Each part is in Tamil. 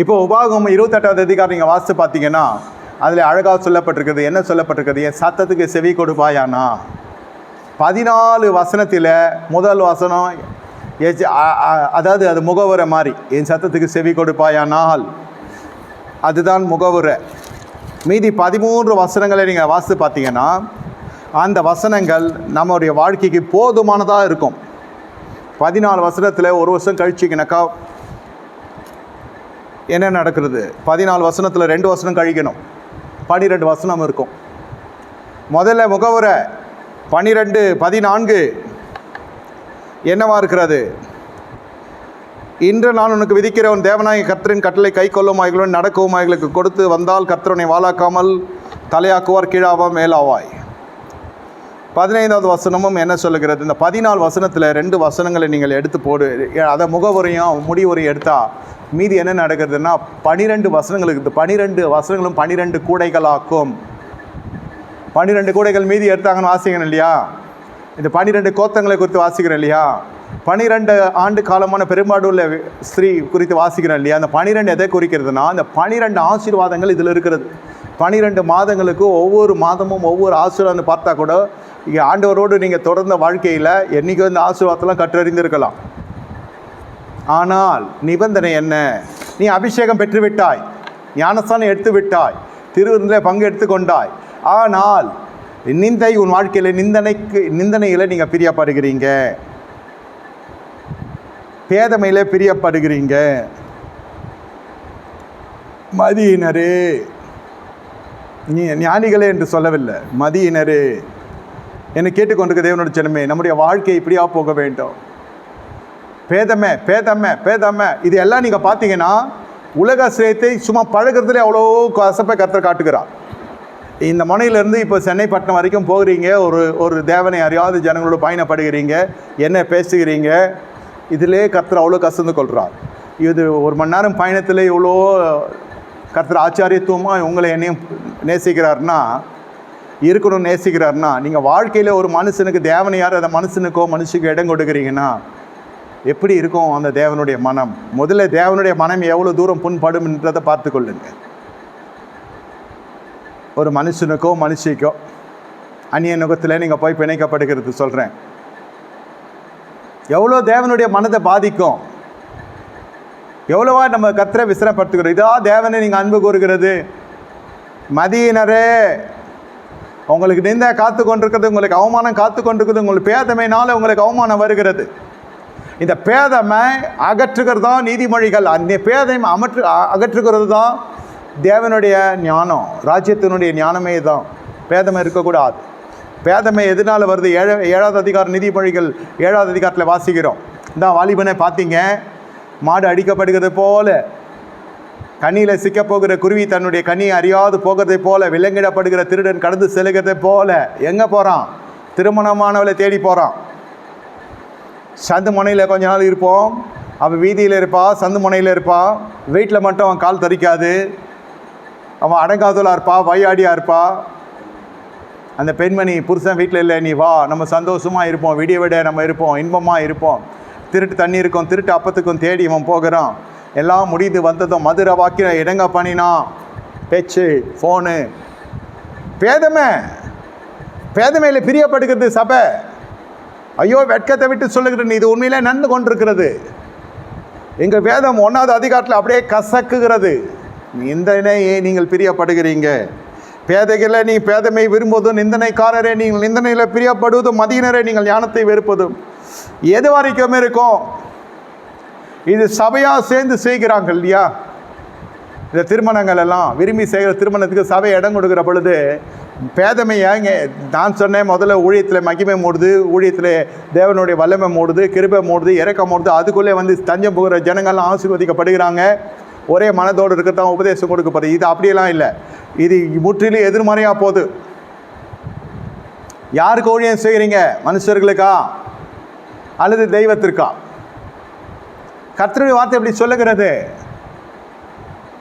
இப்போ உபாகமம் 28வது அதிகாரம் நீங்கள் வாசித்து பார்த்தீங்கன்னா அதில் அழகாக சொல்லப்பட்டிருக்கிறது. என்ன சொல்லப்பட்டிருக்கிறது? என் சத்தத்துக்கு செவி கொடுப்பாயானா. 14 வசனத்தில் முதல் வசனம் அதாவது அது முகவுரை மாதிரி, என் சத்தத்துக்கு செவி கொடுப்பாயானால் அதுதான் முகவுரை. மீதி 13 வசனங்களை நீங்கள் வாசித்து பார்த்தீங்கன்னா அந்த வசனங்கள் நம்முடைய வாழ்க்கைக்கு போதுமானதாக இருக்கும். 14 வசனத்தில் ஒரு வருஷம் கழிச்சிங்கனாக்கா என்ன நடக்கிறது? 14 வசனத்தில் 2 வசனம் கழிக்கணும், 12 வசனம் இருக்கும். முதல்ல முகவுரை 14 என்னவா இருக்கிறது? இன்று நான் உனக்கு விதிக்கிற உன் தேவனாகிய கர்த்தரின் கட்டளை கை கொள்ளுமாய்களும் நடக்குமாய்களுக்கு கொடுத்து வந்தால் கர்த்தரனை வாளாக்காமல் தலையாக்குவார், கீழாவாம் மேலாவாய். 15வது வசனமும் என்ன சொல்லுகிறது? இந்த 14 வசனத்தில் 2 வசனங்களை நீங்கள் எடுத்து போடு, அதை முகவுரையும் முடிவுரையும் எடுத்தால் மீதி என்ன நடக்கிறதுனா 12 வசனங்களுக்கு 12 வசனங்களும் 12 கூடைகளாக்கும். 12 கூடைகள் மீதி எடுத்தாங்கன்னு வாசிக்கிறேன் இல்லையா? இந்த 12 கோத்தங்களை குறித்து வாசிக்கிறேன் இல்லையா? 12 ஆண்டு காலமான பெரும்பாடுள்ள ஸ்திரீ குறித்து வாசிக்கிறேன் இல்லையா? அந்த 12 எதை குறிக்கிறதுனா அந்த 12 ஆசீர்வாதங்கள் இதில் இருக்கிறது. 12 மாதங்களுக்கு ஒவ்வொரு மாதமும் ஒவ்வொரு ஆசீர்வாதம் பார்த்தா கூட இங்கே ஆண்டவரோடு நீங்கள் தொடர்ந்த வாழ்க்கையில் என்றைக்கும் இந்த ஆசீர்வாதத்தெல்லாம் கற்றறிந்திருக்கலாம். ஆனால் நிபந்தனை என்ன? நீ அபிஷேகம் பெற்றுவிட்டாய், ஞானஸ்தானம் எடுத்து விட்டாய், திருவிருந்தில் பங்கு எடுத்து கொண்டாய். ஆனால் நிந்தை உன் வாழ்க்கையில் நிந்தனையில் நீங்கள் பிரியப்படுகிறீங்க, பேதமையில் பிரியப்படுகிறீங்க. மதியினரே, நீ ஞானிகளே என்று சொல்லவில்லை, மதியினரே என்னை கேட்டுக்கொண்டிருக்க தேவனோட ஜனமே, நம்முடைய வாழ்க்கை இப்படியா போக வேண்டும்? பேதமை பேதமை பேதமை இது எல்லாம் நீங்கள் பார்த்தீங்கன்னா உலக சிரத்தை சும்மா பழகிறதுல அவ்வளோ கசப்பை கர்த்தர் காட்டுகிறார். இந்த முனையிலேருந்து இப்போ சென்னை பட்டணம் வரைக்கும் போகிறீங்க, ஒரு தேவனை அறியாத ஜனங்களோட பயணப்படுகிறீங்க, என்ன பேசுகிறீங்க, இதிலே கர்த்தர் அவ்வளோ கசந்து கொள்கிறார். இது 1 மணி நேரம் பயணத்தில் இவ்வளோ கர்த்தர் ஆச்சாரியத்துவமாக உங்களை என்னையும் நேசிக்கிறார்னா, இருக்கணும்னு நேசிக்கிறார்னா, நீங்கள் வாழ்க்கையில் ஒரு மனுஷனுக்கு தேவனை யார் அந்த மனுஷனுக்கோ மனுஷனுக்கு இடம் கொடுக்குறீங்கன்னா எப்படி இருக்கும் அந்த தேவனுடைய மனம்? முதல்ல தேவனுடைய மனம் எவ்வளோ தூரம் புண்படும் என்றதை பார்த்து கொள்ளுங்க. ஒரு மனுஷனுக்கோ மனுஷிக்கோ அந்நிய நுகத்தில் நீங்கள் போய் பிணைக்கப்படுகிறது சொல்கிறேன், எவ்வளோ தேவனுடைய மனதை பாதிக்கும், எவ்வளோவா நம்ம கர்த்தரை விசனப்படுத்துகிறோம். இதா தேவனை நீங்கள் அன்பு கூறுகிறது. மதியினரே, உங்களுக்கு நிந்தை காத்து கொண்டிருக்கிறது, உங்களுக்கு அவமானம் காத்து கொண்டிருக்கிறது, உங்களுக்கு பேதமையினால் உங்களுக்கு அவமானம் வருகிறது. இந்த பேதமை அகற்றுகிறது தான் நீதிமொழிகள். அந்த பேதமை அகற்றுகிறது தான் தேவனுடைய ஞானம், ராஜ்யத்தினுடைய ஞானமே தான். பேதமை இருக்கக்கூடாது. பேதமை எதனால் வருது? 7வது அதிகாரம் நீதிமொழிகள் 7வது அதிகாரத்தில் வாசிக்கிறோம். இந்த வாலிபனை பார்த்தீங்க, மாடு அடிக்கப்படுகிறது போல, கண்ணியில் சிக்கப்போகிற குருவி தன்னுடைய கண்ணியை அறியாது போகிறதை போல, விலங்கிடப்படுகிற திருடன் கடந்து செல்கிறதை போல எங்கே போகிறான்? திருமணமானவளை தேடி போகிறான். சந்து முனையில் கொஞ்ச நாள் இருப்போம், அவன் வீதியில் இருப்பாள், சந்து முனையில் இருப்பாள், வீட்டில் மட்டும் அவன் கால் தரிக்காது, அவன் அடங்காதலாக இருப்பாள், வயாடியாக இருப்பாள். அந்த பெண்மணி, புருஷன் வீட்டில் இல்லை, நீ வா, நம்ம சந்தோஷமாக இருப்போம், விடிய விட நம்ம இருப்போம், இன்பமாக இருப்போம். திருட்டு தண்ணி இருக்கும், திருட்டு அப்பத்துக்கும் தேடி இவன் போகிறான். எல்லாம் முடிந்து வந்ததும் மதுரை வாக்கின இடங்க பண்ணினான், பேச்சு ஃபோனு. பேதமையில் பிரியப்படுகிறது சபை. ஐயோ வெட்கத்தை விட்டு சொல்லுகிறேன், இது உண்மையிலே நடந்து கொண்டிருக்கிறது. எங்கள் வேதம் 1வது அதிகாரத்தில் அப்படியே கசக்குகிறது. நிந்தனையே நீங்கள் பிரியப்படுகிறீங்க. பேதைகளை நீ பேதமை விரும்புவதும், நிந்தனைக்காரரே நீங்கள் நிந்தனையில் பிரியப்படுவதும், மதியினரே நீங்கள் ஞானத்தை வெறுப்பதும் எது வரைக்கும் இருக்கும்? இது சபையாக சேர்ந்து செய்கிறாங்க இல்லையா? இந்த திருமணங்கள் எல்லாம் விரும்பி செய்கிற திருமணத்துக்கு சபை இடம் கொடுக்குற பொழுது பேதமையாங்க. நான் சொன்னேன், முதல்ல ஊழியத்தில் மகிமை மூடுது, ஊழியத்தில் தேவனுடைய வல்லமை மூடுது, கிருபை மூடுது, இறக்கம் மூடுது. அதுக்குள்ளே வந்து தஞ்சம் போகிற ஜனங்கள்லாம் ஆசீர்வதிக்கப்படுகிறாங்க. ஒரே மனதோடு இருக்கிறதான் உபதேசம் கொடுக்கப்படுது. இது அப்படியெல்லாம் இல்லை, இது முற்றிலும் எதிர்மறையாக போகுது. யாருக்கு ஊழியம் செய்கிறீங்க? மனுஷர்களுக்கா அல்லது தெய்வத்திற்கா? கர்த்தருடைய வார்த்தை எப்படி சொல்லுகிறது?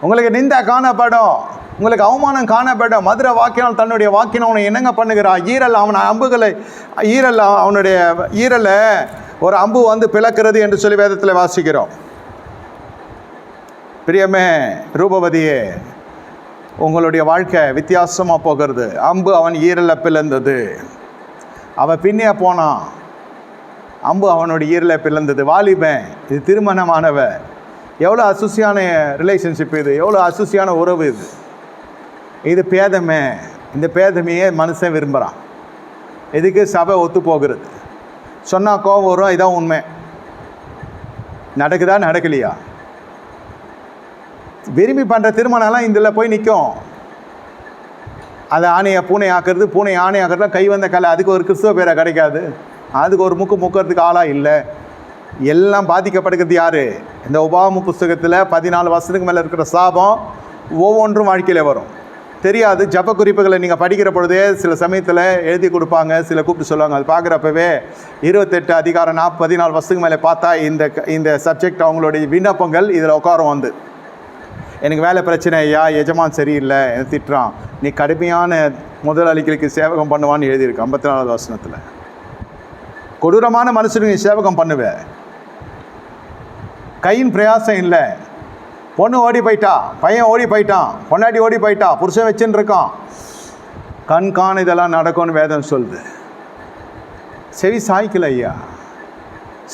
உங்களுக்கு நிந்தா காணப்படும், உங்களுக்கு அவமானம் காணப்படும். மதுரை வாக்கினால் தன்னுடைய வாக்கினை அவனை என்னங்க பண்ணுகிறான்? ஈரல் அவன் அம்புகளை அவனுடைய ஈரலை ஒரு அம்பு வந்து பிளக்கிறது என்று சொல்லி வேதத்தில் வாசிக்கிறோம். பிரியமே ரூபவதியே, உங்களுடைய வாழ்க்கை வித்தியாசமாக போகிறது. அம்பு அவன் ஈரலை பிளந்தது. அவன் பின்னே போனான், அம்பு அவனுடைய ஈரலை பிளந்தது. வாலிபன், இது திருமணமானவ, எவ்வளோ அசுசியான ரிலேஷன்ஷிப் இது, எவ்வளோ அசுசியான உறவு இது. இது பேதமே. இந்த பேதமையே மனுஷன் விரும்புகிறான். இதுக்கு சபை ஒத்து போகிறது. சொன்னால் கோபம் வரும். இதான் உண்மை. நடக்குதா நடக்கலையா? விரும்பி பண்ணுற திருமணம்லாம் இதில் போய் நிற்கும். அதை ஆணையை பூனை ஆக்குறது, பூனை ஆணை ஆக்குறதுலாம் கை வந்த கலை. அதுக்கு ஒரு கிறிஸ்துவ பேரை கிடைக்காது. அதுக்கு ஒரு முக்கிறதுக்கு ஆளாக இல்லை. எல்லாம் பாதிக்கப்படுகிறது யார்? இந்த உபாகம புஸ்தகத்தில் 14 வருஷத்துக்கு மேலே இருக்கிற சாபம் ஒவ்வொன்றும் வாழ்க்கையில் வரும். தெரியாது. ஜப குறிப்புகளை நீங்கள் படிக்கிற பொழுதே சில சமயத்தில் எழுதி கொடுப்பாங்க, சில கூப்பிட்டு சொல்லுவாங்க. அது பார்க்குறப்பவே 28 அதிகாரம் 14 வருஷத்துக்கு மேலே பார்த்தா இந்த சப்ஜெக்ட் அவங்களுடைய விண்ணப்பங்கள் இதில் உட்காரம் வந்து, எனக்கு வேலை பிரச்சனை ஐயா, எஜமான் சரியில்லை, எனக்கு திட்டுறான், நீ கடுமையான முதலாளிகளுக்கு சேவகம் பண்ணுவான்னு எழுதியிருக்கு 54 வசனத்தில். கொடூரமான மனுஷனுக்கு நீ சேவகம் பண்ணுவே. கையின் பிரயாசம் இல்லை. பொண்ணு ஓடி போயிட்டா, பையன் ஓடி போயிட்டான், பொண்டாட்டி ஓடி போயிட்டா, புருஷன் வச்சுன்னு இருக்கான். கண்காண இதெல்லாம் நடக்கும்னு வேதம் சொல்லுது. செவி சாய்க்கல ஐயா,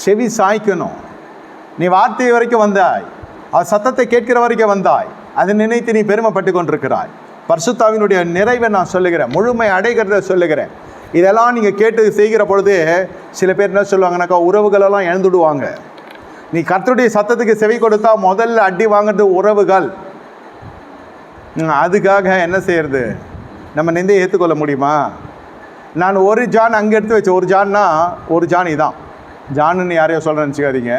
செவி சாய்க்கணும். நீ வார்த்தை வரைக்கும் வந்தாய், அது சத்தத்தை கேட்கிற வரைக்கும் வந்தாய், அதை நினைத்து நீ பெருமைப்பட்டு கொண்டிருக்கிறாய். பரிசுத்தாவினுடைய நிறைவை நான் சொல்லுகிறேன், முழுமை அடைகிறத சொல்லுகிறேன். இதெல்லாம் நீங்கள் கேட்டு செய்கிற பொழுது சில பேர் என்ன சொல்லுவாங்கனாக்கா, உறவுகளெல்லாம் இழந்துடுவாங்க. நீ கர்த்தருடைய சத்தத்துக்கு செவி கொடுத்தா முதல்ல அடி வாங்கிறது உறவுகள். அதுக்காக என்ன செய்யறது? நம்ம நிந்தையை ஏற்றுக்கொள்ள முடியுமா? நான் ஒரு ஜான் அங்கே எடுத்து வச்சேன். ஒரு ஜான்னா ஒரு ஜானி தான். ஜானுன்னு யாரையோ சொல்கிறேன்னு நினச்சிக்காதீங்க.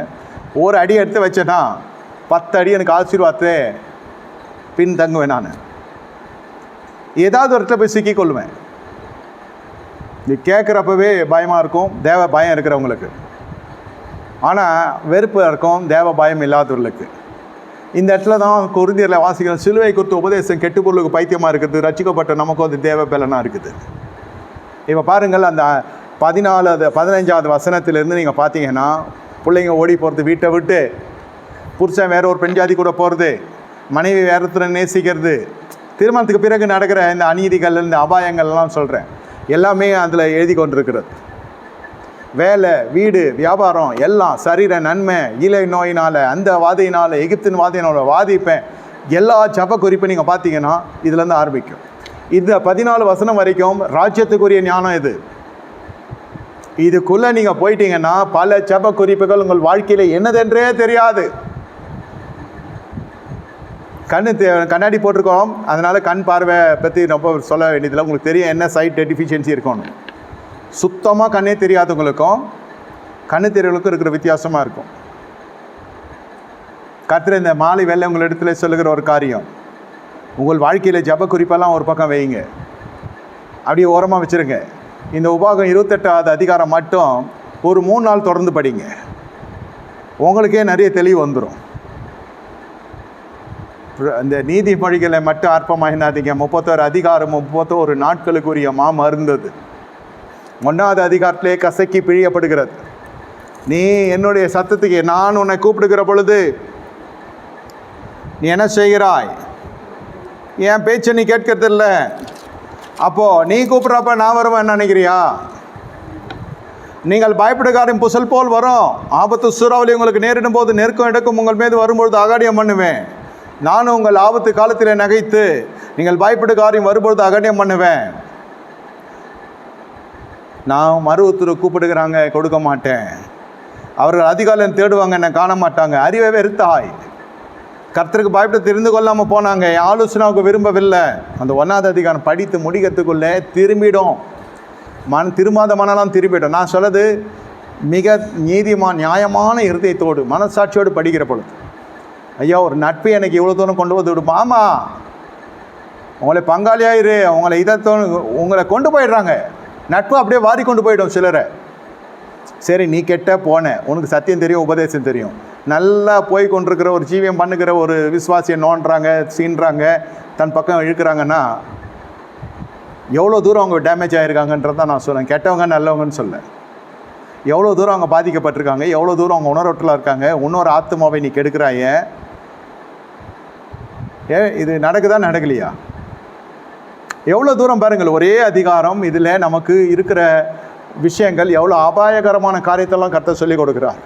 ஒரு அடி எடுத்து வச்சேன்னா 10 அடி எனக்கு ஆசீர்வாதத்தை பின் தங்குவேன். நான் ஏதாவது ஒரு இடத்துல போய் சிக்கிக்கொள்ளுவேன். நீ கேட்குறப்பவே பயமாக இருக்கும், தேவ பயம் இருக்கிறவங்களுக்கு. ஆனால் வெறுப்பு இருக்கும் தேவ பயம் இல்லாதவர்களுக்கு. இந்த இடத்துல தான் கொரிந்தியரில் வாசிக்கிறோம், சிலுவை குறித்த உபதேசம் கெட்டு பொருளுக்கு பைத்தியமாக இருக்குது, ரட்சிக்கப்பட்ட நமக்கும் அது தேவ பலனாக இருக்குது. இப்போ பாருங்கள், அந்த 15வது வசனத்திலேருந்து நீங்கள் பார்த்தீங்கன்னா, பிள்ளைங்க ஓடி போகிறது, வீட்டை விட்டு புருஷன் வேற ஒரு பெண் ஜாதி கூட போகிறது, மனைவி வேற ஒருத்தரை நேசிக்கிறது, திருமணத்துக்கு பிறகு நடக்கிற இந்த அநீதிகள், இந்த அபாயங்கள்லாம் சொல்கிறேன், எல்லாமே அதில் எழுதி கொண்டிருக்கிறது. வேலை, வீடு, வியாபாரம் எல்லாம், சரீர நன்மை, இலை நோயினால், அந்த வாதையினால், எகிப்தின் வாதையினால் வாதிப்பேன், எல்லா ஜப குறிப்பை நீங்கள் பார்த்தீங்கன்னா இதுலேருந்து ஆரம்பிக்கும். இந்த 14 வசனம் வரைக்கும் ராஜ்யத்துக்குரிய ஞானம் இது. இதுக்குள்ளே நீங்கள் போயிட்டீங்கன்னா பல ஜப குறிப்புகள் உங்கள் வாழ்க்கையில் என்னதென்றே தெரியாது. கண்ணாடி போட்டிருக்கோம், அதனால் கண் பார்வை பற்றி ரொம்ப சொல்ல வேண்டியதில்லை. உங்களுக்கு தெரியும் என்ன சைட் டெஃபிஷியன்சி இருக்கணும். சுத்தமாக கண்ணே தெரியாதவங்களுக்கும் கண்ணு தெரியவங்களுக்கும் இருக்கிற வித்தியாசமாக இருக்கும். கர்த்தர் இந்த மாலை வேலை உங்கள் இடத்துல சொல்லுகிற ஒரு காரியம், உங்கள் வாழ்க்கையில் ஜப குறிப்பெல்லாம் ஒரு பக்கம் வைங்க, அப்படியே ஓரமாக வச்சுருங்க. இந்த உபாகம் 28வது அதிகாரம் மட்டும் ஒரு 3 நாள் தொடர்ந்து படிங்க, உங்களுக்கே நிறைய தெளிவு வந்துடும். இந்த நீதிமொழிகளை மட்டும் அற்பமாகினாதீங்க. 31 அதிகாரம் 31 நாட்களுக்குரிய மருந்தது. 1வது அதிகாரத்திலே கசக்கி பிழியப்படுகிறது. நீ என்னுடைய சத்தத்துக்கு நான் உன்னை கூப்பிடுகிற பொழுது நீ என்ன செய்கிறாய்? என் பேச்சை நீ கேட்கறதில்ல. அப்போது நீ கூப்பிட்றப்ப நான் வருவேன் நினைக்கிறியா? நீங்கள் பயப்படுகாரின் புசல் போல் வரும், ஆபத்து சூறாவளி உங்களுக்கு நேரிடும் போது நெருக்கம் எடுக்கும் உங்கள் மீது வரும்பொழுது அகாடியம் பண்ணுவேன். நானும் உங்கள் ஆபத்து காலத்தில் நகைத்து நீங்கள் பயப்படுகாரியம் வரும்பொழுது அகடியம் பண்ணுவேன். நான் மறு உத்தரவு கூப்பிடுகிறாங்க, கொடுக்க மாட்டேன். அவர்கள் அதிகாலம் தேடுவாங்க, என்னை காண மாட்டாங்க. அறிவை வெறுத்தாய். கர்த்தருக்கு பயப்பட தெரிந்து கொள்ளாமல் போனாங்க, ஆலோசனாவுக்கு விரும்பவில்லை. அந்த 1வது அதிகாரம் படித்து முடிக்கிறதுக்குள்ளே திரும்பிடும். திரும்பாத மனலாம் திரும்பிடும். நான் சொல்வது மிக நியாயமான இருதயத்தோடு மனசாட்சியோடு படிக்கிற பொழுது, ஐயா ஒரு நட்பு எனக்கு இவ்வளோ தூரம் கொண்டு வந்து விடுமா? ஆமாம், உங்களை பங்காளியாயிரு, உங்களை உங்களை கொண்டு போயிடுறாங்க. நட்பு அப்படியே வாரி கொண்டு போயிடும் சிலரை. சரி, நீ கெட்ட போன, உனக்கு சத்தியம் தெரியும், உபதேசம் தெரியும், நல்லா போய் கொண்டிருக்கிற ஒரு ஜீவியம் பண்ணுகிற ஒரு விசுவாசியை நோண்டுறாங்க, சீன்றாங்க, தன் பக்கம் இழுக்கிறாங்கன்னா எவ்வளோ தூரம் அவங்க டேமேஜ் ஆகிருக்காங்கன்றதான் நான் சொல்லேன். கெட்டவங்க நல்லவங்கன்னு சொல்ல, எவ்வளோ தூரம் அவங்க பாதிக்கப்பட்டிருக்காங்க, எவ்வளோ தூரம் அவங்க உணர்வற்றலாக இருக்காங்க. இன்னொரு ஆத்மாவை நீ கெடுக்கிறாய. இது நடக்குதா நடக்கலையா? எவ்வளோ தூரம் பாருங்கள், ஒரே அதிகாரம் இதில் நமக்கு இருக்கிற விஷயங்கள் எவ்வளோ அபாயகரமான காரியத்தெல்லாம் கர்த்தர் சொல்லிக் கொடுக்குறார்.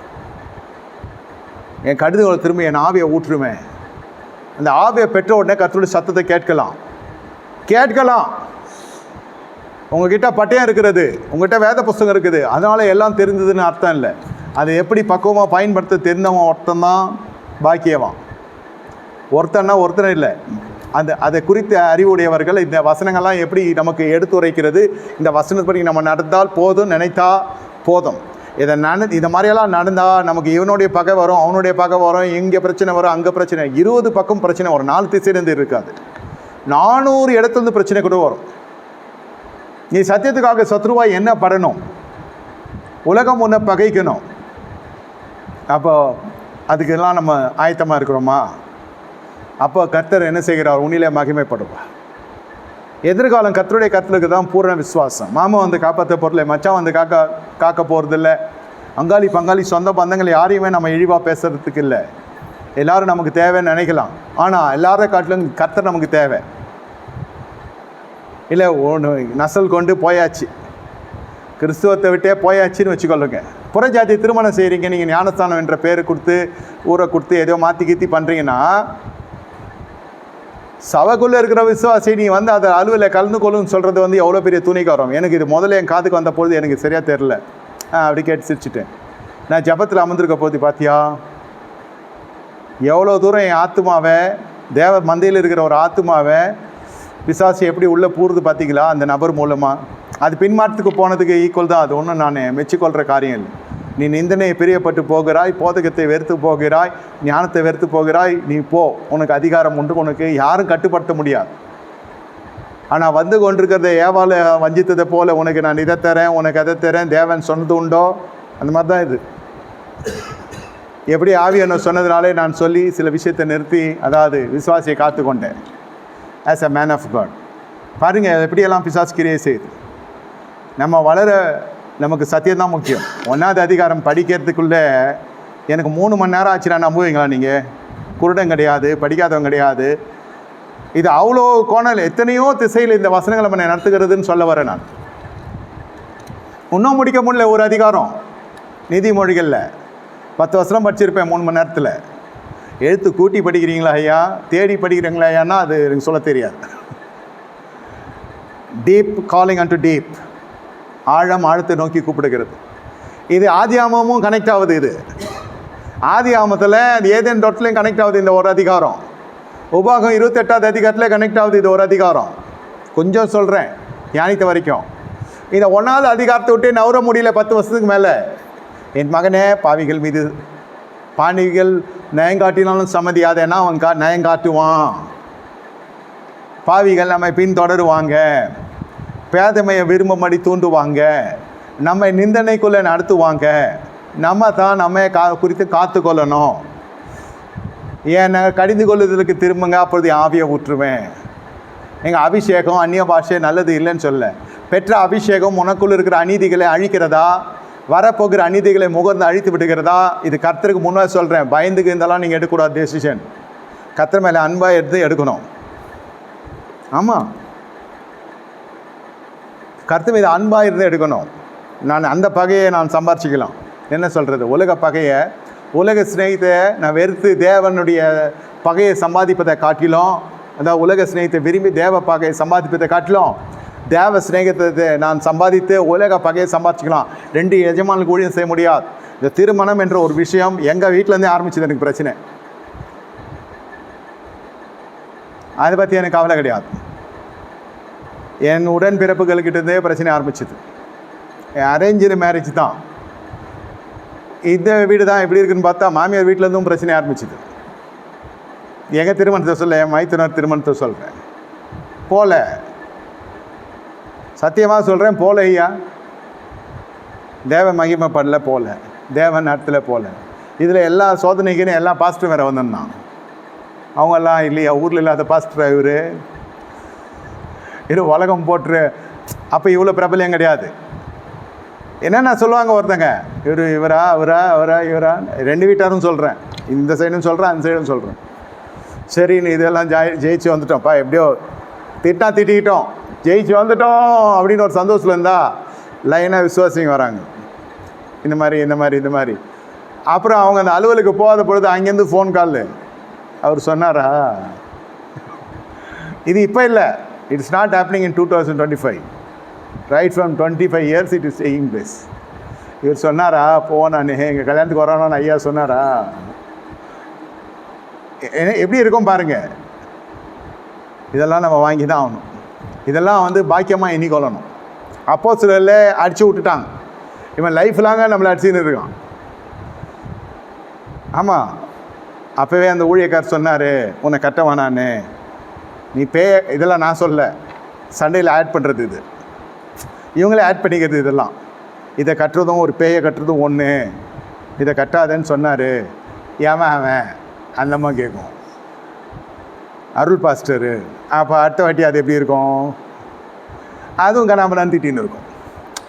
என் கடிதங்களை திரும்பி என் ஆவியை ஊற்றுவேன். அந்த ஆவியை பெற்ற உடனே கர்த்தருடைய சத்தத்தை கேட்கலாம். உங்ககிட்ட பட்டயம் இருக்கிறது, உங்ககிட்ட வேத புஸ்தகம் இருக்குது, அதனால் எல்லாம் தெரிஞ்சதுன்னு அர்த்தம் இல்லை. அதை எப்படி பக்குவமாக பயன்படுத்த தெரிந்தவன் ஒருத்தந்தான் பாக்கியவான். ஒருத்தன் இல்லை. அதை குறித்த அறிவுடையவர்கள் இந்த வசனங்கள்லாம் எப்படி நமக்கு எடுத்துரைக்கிறது, இந்த வசனப்படி நம்ம நடந்தால் போதும், நினைத்தா போதும். இதை மாதிரியெல்லாம் நடந்தால் நமக்கு இவனுடைய பகை வரும், அவனுடைய பகை வரும், இங்கே பிரச்சனை வரும், அங்கே பிரச்சனை, 20 பக்கம் பிரச்சனை வரும். 4 திசையிலேருந்து இருக்காது, 400 இடத்துலேருந்து பிரச்சனை கூட வரும். நீ சத்தியத்துக்காக சத்ருவாய் என்ன படணும்? உலகம் ஒன்றை பகைக்கணும். அப்போ அதுக்கெல்லாம் நம்ம ஆயத்தமாக இருக்கிறோமா? அப்போ கர்த்தர் என்ன செய்கிறார்? உன்னிலே மகிமைப்படுவார். எதிர்காலம் கர்த்தருடைய கர்த்தருக்கு தான் பூரண விசுவாசம். மாமா வந்து காப்பாற்ற போகிறதில்ல, மச்சான் வந்து காக்க போகிறதில்ல, அங்காளி பங்காளி சொந்த பந்தங்கள் யாரையுமே நம்ம இழிவாக பேசுறதுக்கு இல்லை. எல்லோரும் நமக்கு தேவைன்னு நினைக்கலாம், ஆனால் எல்லாரும் காட்டிலும் கர்த்தர் நமக்கு தேவை இல்லை. ஒன்று நசல் கொண்டு போயாச்சு, கிறிஸ்துவத்தை விட்டே போயாச்சுன்னு வச்சுக்கொள்ளுங்க. புறஜாதி திருமணம் செய்கிறீங்க, நீங்கள் ஞானஸ்தானம் என்ற பேர் கொடுத்து ஊரை கொடுத்து ஏதோ மாற்றி கீத்தி பண்ணுறீங்கன்னா, சபைக்குள்ளே இருக்கிற விசுவாசி நீ வந்து அதை அலுவலை கலந்து கொள்ளுன்னு சொல்கிறது வந்து எவ்வளோ பெரிய துணிக்காரம். எனக்கு இது முதல்ல என் காதுக்கு வந்த பொழுது எனக்கு சரியாக தெரில, அப்படி கேட்டு சிரிச்சுட்டேன். நான் ஜபத்தில் அமர்ந்திருக்க போது பார்த்தியா எவ்வளோ தூரம் என் ஆத்மாவை, தேவ மந்தையில் இருக்கிற ஒரு ஆத்மாவை விசுவாசி எப்படி உள்ளே பூர்றது பார்த்தீங்களா அந்த நபர் மூலமாக. அது பின்மாற்றத்துக்கு போனதுக்கு ஈக்குவல் தான். அது ஒன்றும் நான் மெச்சிக்கொள்கிற காரியம் இல்லை. நீ நிந்தனையை பிரியப்பட்டு போகிறாய், போதகத்தை வெறுத்து போகிறாய், ஞானத்தை வெறுத்து போகிறாய், நீ போ, உனக்கு அதிகாரம் உண்டு, உனக்கு யாரும் கட்டுப்படுத்த முடியாது. ஆனால் வந்து கொண்டிருக்கிறத ஏவால வஞ்சித்ததை போல் உனக்கு நான் இதை தரேன், உனக்கு அதை தரேன், தேவன் சொன்னது உண்டோ, அந்த மாதிரி தான் இது. எப்படி ஆவியான சொன்னதுனாலே நான் சொல்லி சில விஷயத்தை நிறுத்தி, அதாவது விசுவாசியை காத்துக்கொண்டேன் as a man of God. பாருங்கள் எப்படியெல்லாம் பிசாசு கிரியை செய்யுது. நம்ம வளர நமக்கு சத்தியம்தான் முக்கியம். 1வது அதிகாரம் படிக்கிறதுக்குள்ளே எனக்கு 3 மணி நேரம் ஆச்சு. நான் நம்புவீங்களா? நீங்கள் குருடன் கிடையாது, படிக்காதவங்க கிடையாது. இது அவ்வளோ கோணல், எத்தனையோ திசையில் இந்த வசனங்களை நம்ம நடத்துகிறதுன்னு சொல்ல வரேன். நான் இன்னும் முடிக்க முடியல. ஒரு அதிகாரம் நீதிமொழிகளில் 10 வசனம் படிச்சிருப்பேன் 3 மணி நேரத்தில். எழுத்து கூட்டி படிக்கிறீங்களா ஐயா, தேடி படிக்கிறீங்களா ஐயான்னா அது எனக்கு சொல்ல தெரியாது. Deep calling and to deep, ஆழத்தை நோக்கி கூப்பிடுகிறது. இது ஆதியாகமும் கனெக்ட் ஆகுது. இது ஆதியாகமத்தில் ஏதேன் தோட்டத்துலையும் கனெக்ட் ஆகுது இந்த ஒரு அதிகாரம். உபாகம் 28வது அதிகாரத்தில் கனெக்ட் ஆகுது இது ஒரு அதிகாரம். கொஞ்சம் சொல்கிறேன் தியானித்த வரைக்கும். இந்த 1வது அதிகாரத்தை விட்டு நவர முடியல 10 வருஷத்துக்கு மேலே. என் மகனே, பாவிகள் மீது பாவிகள் நயங்காட்டினாலும் சம்மதியாதேன்னா அவன் நயங்காட்டுவான். பாவிகள் நம்மை பின்தொடருவாங்க, பேதமையை விரும்பமடி தூண்டுவாங்க, நம்மை நிந்தனைக்குள்ளே நடத்துவாங்க. நம்ம தான் நம்ம குறித்து காத்து கொள்ளணும். ஏன்னா கடிந்து கொள்ளுதலுக்கு திரும்புங்க, அப்பொழுது ஆவியை ஊற்றுவேன். எங்கள் அபிஷேகம் அந்நிய பாஷை நல்லது இல்லைன்னு சொல்ல. பெற்ற அபிஷேகம் உனக்குள்ள இருக்கிற அநீதிகளை அழிக்கிறதா, வரப்போகிற அநீதிகளை முகர்ந்து அழித்து விடுகிறதா? இது கர்த்தருக்கு முன்னாடி சொல்கிறேன். பயந்துக்கு இருந்தாலும் நீங்கள் எடுக்கக்கூடாது டெசிஷன். கர்த்தர் மேலே அன்பாக எடுக்கணும். ஆமாம், கர்த்தர் மீது அன்பாக இருந்து எடுக்கணும். நான் அந்த பகையை நான் சம்பாரிச்சிக்கலாம். என்ன சொல்கிறது, உலக பகையை, உலக சிநேகத்தை நான் வெறுத்து தேவனுடைய பகையை சம்பாதிப்பதை காட்டிலும், அதாவது உலக சிநேகத்தை விரும்பி தேவ பகையை சம்பாதிப்பதை காட்டிலும் தேவ சிநேகத்தை நான் சம்பாதித்து உலக பகையை சம்பாதிச்சிக்கலாம். 2 எஜமானுக்கு ஊழியம் செய்ய முடியாது. இந்த திருமணம் என்ற ஒரு விஷயம் எங்கள் வீட்டிலேருந்தே ஆரம்பிச்சது எனக்கு பிரச்சனை. அதை பற்றி எனக்கு கவலை கிடையாது. என் உடன் பிறப்புகள்கிட்டே பிரச்சனை ஆரம்பிச்சிது. அரேஞ்சு மேரேஜ் தான். இந்த வீடு தான் எப்படி இருக்குன்னு பார்த்தா மாமியார் வீட்டிலேருந்தும் பிரச்சனை ஆரம்பிச்சிது. எங்கள் திருமணத்தை சொல்ல, என் மைத்துனர் திருமணத்தை சொல்கிறேன். போல சத்தியமாக சொல்கிறேன், போல ஐயா, தேவ மகிமைப்படல, போல தேவன் இடத்துல போல. இதில் எல்லா சோதனைக்குன்னு எல்லா பாஸ்டரும் வேறு வந்திருந்தான். அவங்கெல்லாம் இல்லையா, ஊரில் இல்லாத பாஸ்டர் இவர் உலகம் போட்டுரு. அப்போ இவ்வளோ பிரபலியம் கிடையாது. என்னென்ன சொல்லுவாங்க ஒருத்தங்க, இவரா 2 வீட்டாரும் சொல்கிறேன், இந்த சைடும் சொல்கிறேன், அந்த சைடும் சொல்கிறேன். சரின்னு இதெல்லாம் ஜெயிச்சு வந்துட்டோம்ப்பா, எப்படியோ திட்டிக்கிட்டோம், ஜெயிச்சு வந்துட்டோம் அப்படின்னு ஒரு சந்தோஷத்தில் இருந்தால் லைனாக விசுவாசிங்க வராங்க. இந்த மாதிரி அப்புறம் அவங்க அந்த அலுவலுக்கு போகாத பொழுது அங்கேருந்து ஃபோன் கால், அவர் சொன்னாரா, இது இப்போ இல்லை, it's not happening in 2025, right from 25 years it is taking place. இவர் சொன்னாரா, நான் எங்கள் கல்யாணத்துக்கு வரோன்னு ஐயா சொன்னாரா? எப்படி இருக்கும் பாருங்கள். இதெல்லாம் நம்ம வாங்கி தான் ஆகணும். இதெல்லாம் வந்து பாக்கியமாக எண்ணிக்கொள்ளணும். அப்போஸ்தலர்ல அடித்து விட்டுட்டாங்க, இவன் லைஃப் லாங்காக நம்மளை அடிச்சுன்னு இருக்கான். ஆமாம், அப்போவே அந்த ஊழியக்கார் சொன்னார், உன்னை கட்ட வேணான்னு, நீ இதெல்லாம் நான் சொல்ல, சண்டையில் ஆட் பண்ணுறது இது, இவங்களே ஆட் பண்ணிக்கிறது. இதெல்லாம் இதை கட்டுறதும் ஒரு பேயை கட்டுறதும் ஒன்று, இதை கட்டாதேன்னு சொன்னார். அவன் அந்தம்மா கேட்கும், அருள் பாஸ்டரு, அப்போ அடுத்த வாட்டி அது எப்படி இருக்கும்? அதுவும் கனாமனான்னு திட்டின்னு இருக்கும்.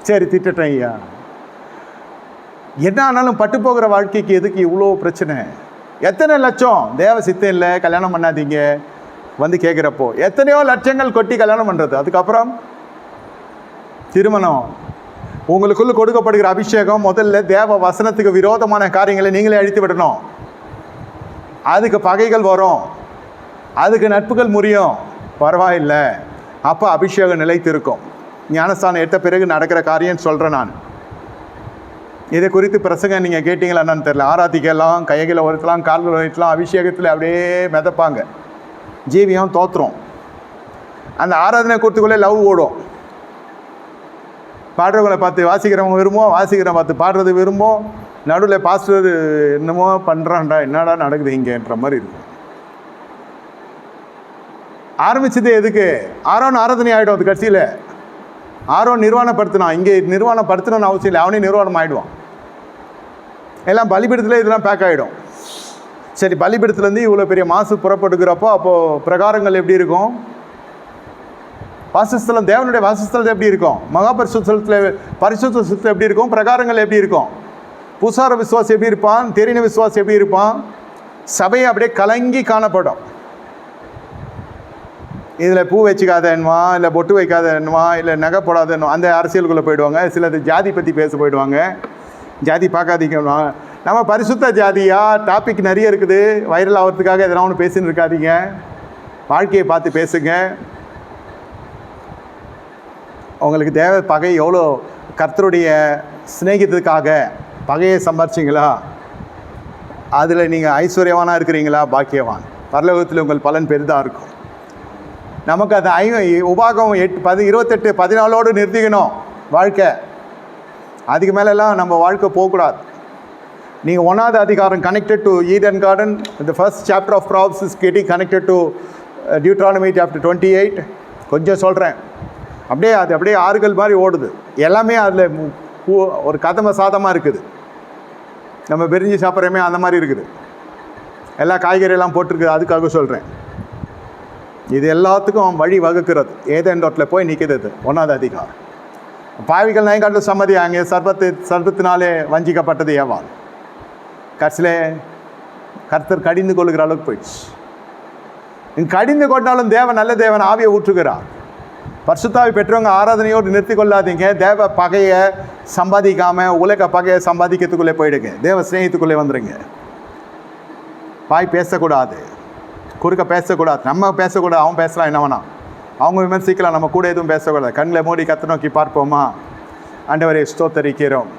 சரி திட்டட்டேன் ஐயா, என்ன ஆனாலும் பட்டு போகிற வாழ்க்கைக்கு எதுக்கு இவ்வளோ பிரச்சனை? எத்தனை லட்சம் தேவ சித்தம் இல்லை, கல்யாணம் பண்ணாதீங்க வந்து கேட்குறப்போ எத்தனையோ லட்சங்கள் கொட்டி கல்யாணம் பண்ணுறது, அதுக்கப்புறம் திருமணம். உங்களுக்குள்ளே கொடுக்கப்படுகிற அபிஷேகம் முதல்ல தேவ வசனத்துக்கு விரோதமான காரியங்களை நீங்களே அழித்து விடணும். அதுக்கு பகைகள் வரும், அதுக்கு நட்புகள் முறியும், பரவாயில்லை, அப்போ அபிஷேகம் நிலைத்திருக்கும். ஞானஸ்தானம் எடுத்த பிறகு நடக்கிற காரியம் சொல்கிறேன் நான். இதை குறித்து பிரசங்க நீங்கள் கேட்டிங்களா என்னன்னு தெரியல. ஆராதிக்கலாம், கைகளை உயர்த்தலாம், கால்கள் உயர்த்தலாம், அபிஷேகத்தில் அப்படியே மிதப்பாங்க, ஜீவியம் தோற்றுரும். அந்த ஆராதனை கூட்டத்துக்குள்ளே லவ் ஓடும். பாடுறவங்களை பார்த்து வாசிக்கிறவங்க விரும்புவோம், வாசிக்கிறவங்க பார்த்து பாடுறது விரும்புவோம். நடுவில் பாஸ்டர் என்னமோ பண்ணுறான்டா, என்னடா நடக்குது இங்கேன்ற மாதிரி இருக்கும். ஆரம்பிச்சது எதுக்கு? ஆரோன் ஆராதனை ஆகிடும். அது கட்சியில் ஆரோன் நிர்வாணப்படுத்தினான், இங்கே நிர்வாணப்படுத்தணும்னு அவசியம் இல்லை, அவனே நிர்வாணம் ஆகிடுவான். எல்லாம் பலிபீடத்தில் இதெல்லாம் பேக் ஆகிடும். சரி, பலிபீடத்துலேருந்து இவ்வளோ பெரிய மாசு புறப்படுகிறப்போ அப்போது பிரகாரங்கள் எப்படி இருக்கும்? வாசஸ்தலம், தேவனுடைய வாசஸ்தலத்தில் எப்படி இருக்கும்? மகாபரிசுத்தலத்தில் பரிசுத்தத்தில் எப்படி இருக்கும்? பிரகாரங்கள் எப்படி இருக்கும்? பூசார விசுவாசி எப்படி இருப்பான்? தெரின விசுவாசி எப்படி இருப்பான்? சபையை அப்படியே கலங்கி காணப்படும். இதில் பூ வச்சுக்காதன்னுவா, இல்லை பொட்டு வைக்காதன்னுவா, இல்லை நகை போடாதன்னுவா, அந்த அரசியலுக்குள்ளே போயிடுவாங்க. சிலது ஜாதி பற்றி பேச போயிடுவாங்க, ஜாதி பார்க்காதீங்க. நம்ம பரிசுத்த ஜாதியா, டாபிக் நிறைய இருக்குது, வைரல் ஆகிறதுக்காக எதனா ஒன்று பேசின்னு இருக்காதீங்க, வாழ்க்கையை பார்த்து பேசுங்க. உங்களுக்கு தேவை பகை எவ்வளோ, கர்த்தருடைய சிநேகித்ததுக்காக பகையை சம்பாரிச்சிங்களா? அதில் நீங்கள் ஐஸ்வர்யவானாக இருக்கிறீங்களா? பாக்கியவான். பரலோகத்தில் உங்கள் பலன் பெரிதாக இருக்கும். நமக்கு அது உபாகம் 28 14 நிறுத்திக்கணும் வாழ்க்கை. அதுக்கு மேலெல்லாம் நம்ம வாழ்க்கை போகக்கூடாது. நீங்கள் 1வது அதிகாரம் கனெக்டட் டு ஈடன் கார்டன், இந்த first chapter of props is getting connected to Deuteronomy chapter 28. கொஞ்சம் சொல்கிறேன், அப்படியே ஆறுகள் மாதிரி ஓடுது. எல்லாமே அதில் ஒரு கதம சாதமாக இருக்குது. நம்ம பிரிஞ்சு சாப்பிட்றமே அந்த மாதிரி இருக்குது. எல்லா காய்கறியெல்லாம் போட்டிருக்குது, அதுக்காக சொல்கிறேன். இது எல்லாத்துக்கும் வழி வகுக்கிறது ஏதேன் தோட்டத்தில் போய் நிற்கிறது 1வது அதிகாரம். பாவிகள் நயங்காட்டு சம்மதி, அங்கே சர்பத்தினாலே வஞ்சிக்கப்பட்டது ஏவாள். கடைசியில் கர்த்தர் கடிந்து கொள்ளுகிற அளவுக்கு போயிடுச்சு. கடிந்து கொண்டாலும் தேவன் நல்ல தேவன் ஆவியை ஊற்றுகிறார். பரிசுத்தாவி பெற்றவங்க ஆராதனையோடு நிறுத்தி கொள்ளாதீங்க. தேவ பகையை சம்பாதிக்காமல் உலக பகையை சம்பாதிக்கிறதுக்குள்ளே போயிடுங்க. தேவ ஸ்நேகத்துக்குள்ளே வந்துடுங்க. வாய் பேசக்கூடாது, குறுக்க பேசக்கூடாது. நம்ம பேசக்கூடாது, அவன் பேசலாம், என்ன வேணாம், அவங்க விமர்சிக்கலாம், நம்ம கூட எதுவும் பேசக்கூடாது. கண்களை மூடி கர்த்தரை நோக்கி பார்ப்போமா? ஆண்டவரே ஸ்தோத்தரிக்கிறோம்.